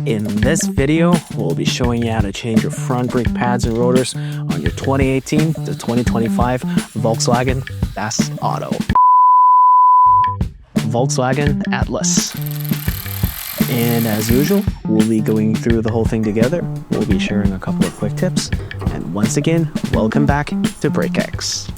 In this video, we'll be showing you how to change your front brake pads and rotors on your 2018 to 2025 Volkswagen Auto. Volkswagen Atlas. And as usual, we'll be going through the whole thing together. We'll be sharing a couple of quick tips. And once again, welcome back to BrakeX.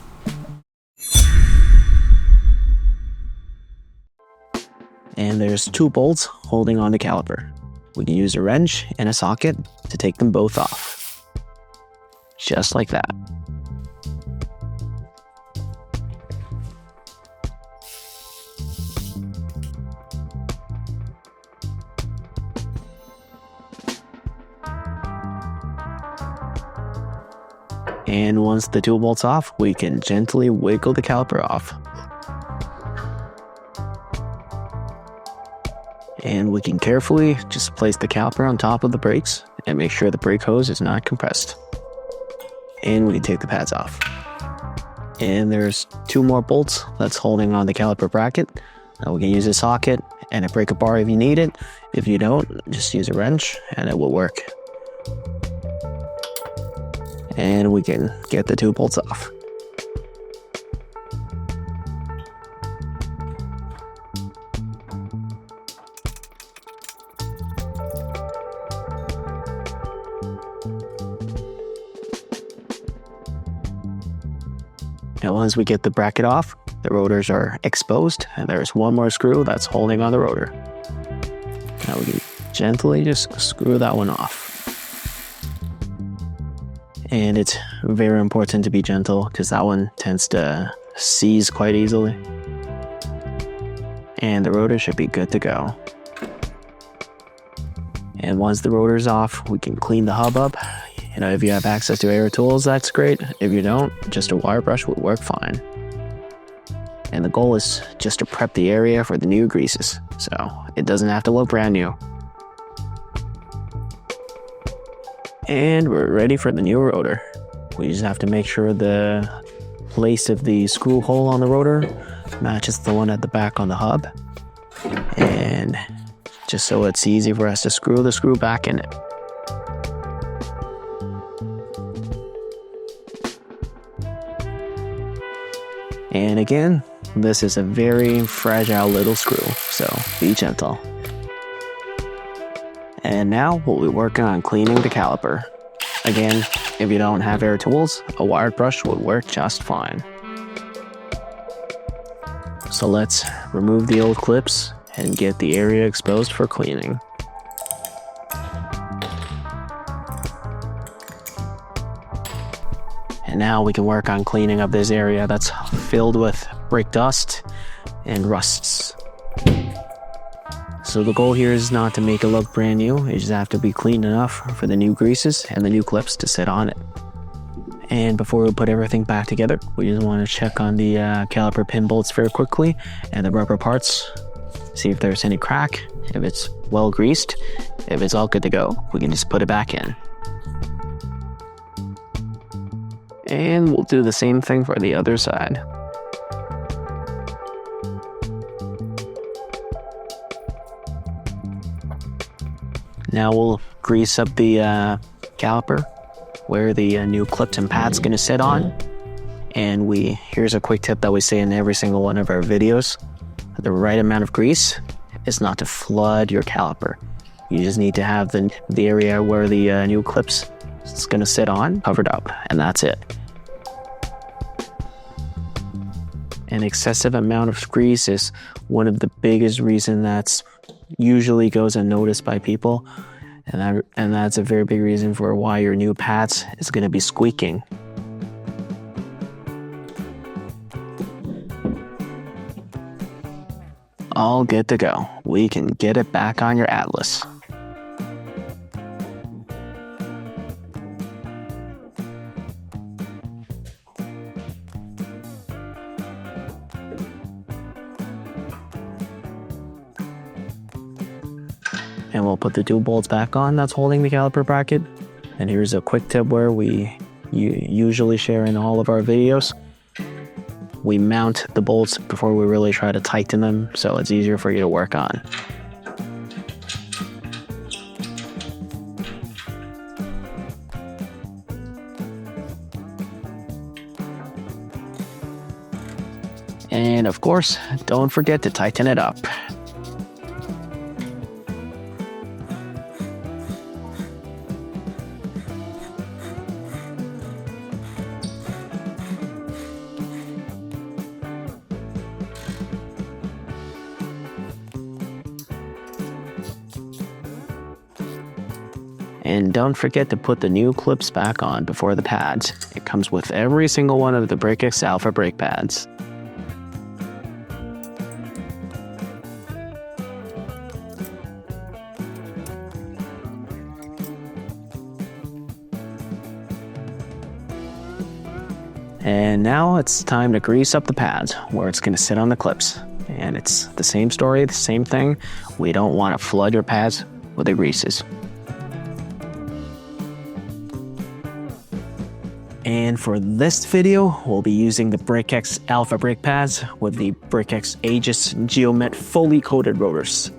And there's two bolts holding on the caliper. We can use a wrench and a socket to take them both off. Just like that. And once the two bolts off, we can gently wiggle the caliper off. And we can carefully just place the caliper on top of the brakes and make sure the brake hose is not compressed. And we can take the pads off. And there's two more bolts that's holding on the caliper bracket. Now we can use a socket and a breaker bar if you need it. If you don't, just use a wrench and it will work. And we can get the two bolts off. And once we get the bracket off, the rotors are exposed, and there's one more screw that's holding on the rotor. Now we can gently just screw that one off. And it's very important to be gentle because that one tends to seize quite easily. And the rotor should be good to go. And once the rotor's off, we can clean the hub up. You know, if you have access to air tools, that's great. If you don't, just a wire brush would work fine. And the goal is just to prep the area for the new greases, so it doesn't have to look brand new. And we're ready for the new rotor. We just have to make sure the place of the screw hole on the rotor matches the one at the back on the hub. And just so it's easy for us to screw the screw back in it. And again, this is a very fragile little screw, so be gentle. And now we'll be working on cleaning the caliper. Again, if you don't have air tools, a wired brush would work just fine. So let's remove the old clips and get the area exposed for cleaning. And now we can work on cleaning up this area that's filled with brake dust and rusts. So the goal here is not to make it look brand new, it just have to be clean enough for the new greases and the new clips to sit on it. And before we put everything back together, we just want to check on the caliper pin bolts very quickly and the rubber parts. See if there's any crack, if it's well greased. If it's all good to go, we can just put it back in. And we'll do the same thing for the other side. Now we'll grease up the caliper where the new clips and pads going to sit on. And here's a quick tip that we say in every single one of our videos. The right amount of grease is not to flood your caliper. You just need to have the area where the new clips is going to sit on covered up, and that's it. An excessive amount of grease is one of the biggest reasons that's usually goes unnoticed by people, and that's a very big reason for why your new pads is going to be squeaking. All good to go. We can get it back on your Atlas. And we'll put the two bolts back on that's holding the caliper bracket. And here's a quick tip where we usually share in all of our videos. We mount the bolts before we really try to tighten them, so it's easier for you to work on. And of course, don't forget to tighten it up. And don't forget to put the new clips back on before the pads. It comes with every single one of the AEGIS Alpha brake pads. And now it's time to grease up the pads where it's going to sit on the clips. And it's the same story, the same thing. We don't want to flood your pads with the greases. And for this video, we'll be using the AEGIS Alpha brake pads with the AEGIS GeoMet fully coated rotors.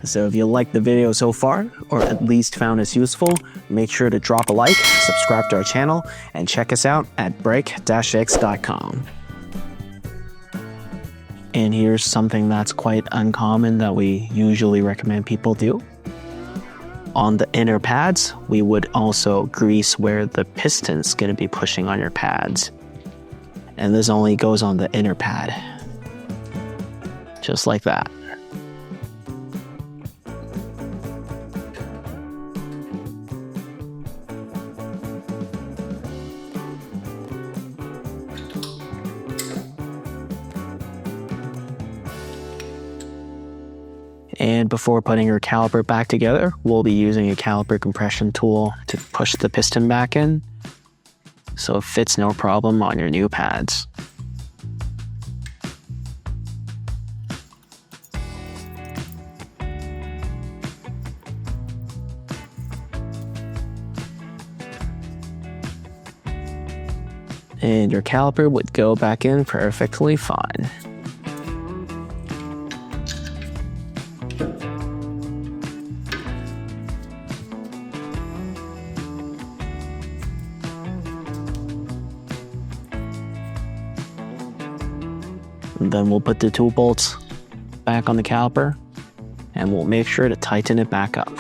So if you liked the video so far, or at least found us useful, make sure to drop a like, subscribe to our channel, and check us out at brake-x.com. And here's something that's quite uncommon that we usually recommend people do. On the inner pads, we would also grease where the piston's going to be pushing on your pads. And this only goes on the inner pad. Just like that. And before putting your caliper back together, we'll be using a caliper compression tool to push the piston back in, so it fits no problem on your new pads. And your caliper would go back in perfectly fine. Then we'll put the two bolts back on the caliper and we'll make sure to tighten it back up.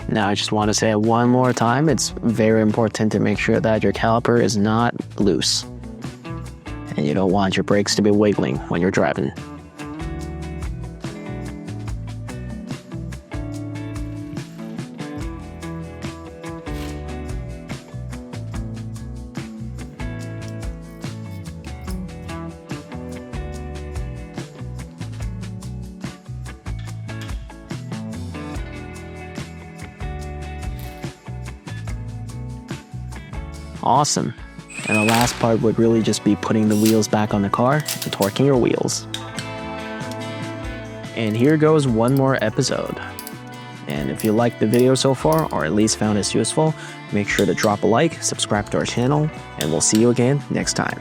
Now I just want to say it one more time, it's very important to make sure that your caliper is not loose. And you don't want your brakes to be wiggling when you're driving. Awesome. And the last part would really just be putting the wheels back on the car and torquing your wheels. And here goes one more episode. And if you liked the video so far, or at least found us useful, make sure to drop a like, subscribe to our channel, and we'll see you again next time.